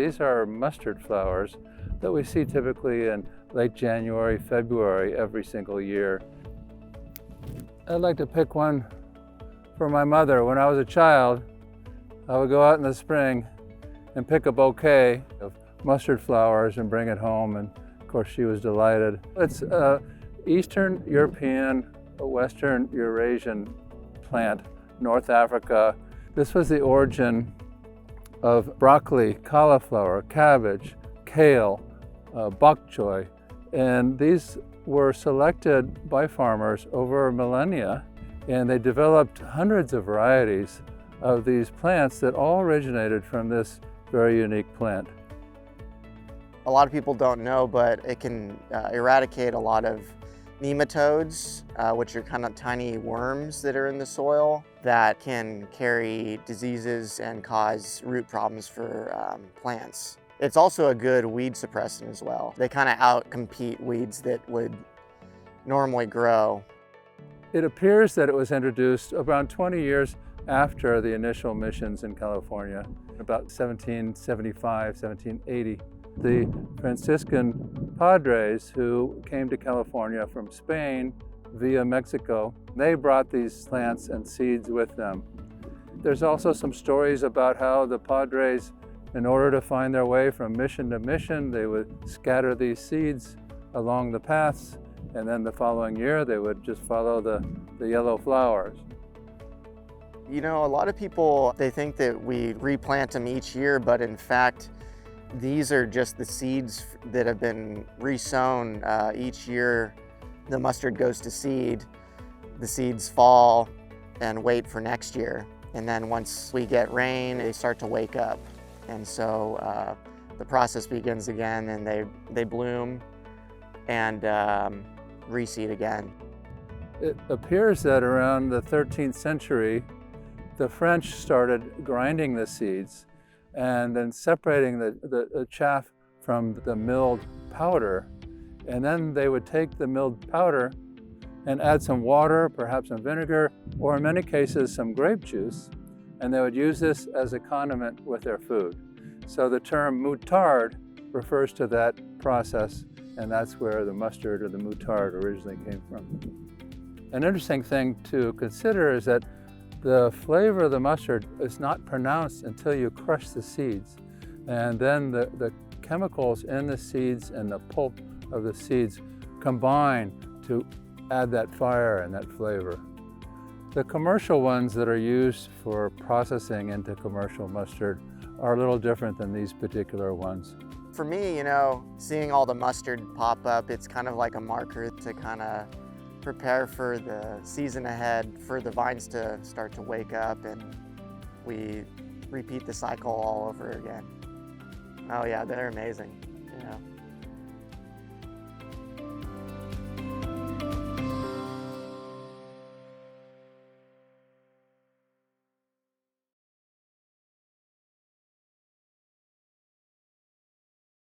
these are mustard flowers that we see typically in late January, February every single year. I'd like to pick one for my mother. When I was a child, I would go out in the spring and pick a bouquet of mustard flowers and bring it home, and of course she was delighted. It's Eastern European, Western Eurasian plant, North Africa. This was the origin of broccoli, cauliflower, cabbage, kale, bok choy, and these were selected by farmers over millennia, and they developed hundreds of varieties of these plants that all originated from this very unique plant. A lot of people don't know, but it can eradicate a lot of nematodes, which are kind of tiny worms that are in the soil that can carry diseases and cause root problems for plants. It's also a good weed suppressant as well. They kind of outcompete weeds that would normally grow. It appears that it was introduced around 20 years after the initial missions in California, about 1775, 1780. The Franciscan Padres who came to California from Spain via Mexico, they brought these plants and seeds with them. There's also some stories about how the Padres, in order to find their way from mission to mission, they would scatter these seeds along the paths, and then the following year they would just follow the yellow flowers. You know, a lot of people, they think that we replant them each year, but in fact, these are just the seeds that have been resown each year. The mustard goes to seed, the seeds fall and wait for next year. And then once we get rain, they start to wake up. And so the process begins again, and they bloom and reseed again. It appears that around the 13th century, the French started grinding the seeds and then separating the chaff from the milled powder. And then they would take the milled powder and add some water, perhaps some vinegar, or in many cases some grape juice, and they would use this as a condiment with their food. So the term moutarde refers to that process, and that's where the mustard or the moutarde originally came from. An interesting thing to consider is that the flavor of the mustard is not pronounced until you crush the seeds. And then the chemicals in the seeds and the pulp of the seeds combine to add that fire and that flavor. The commercial ones that are used for processing into commercial mustard are a little different than these particular ones. For me, you know, seeing all the mustard pop up, it's kind of like a marker to kind of prepare for the season ahead, for the vines to start to wake up, and we repeat the cycle all over again. Oh yeah, they're amazing.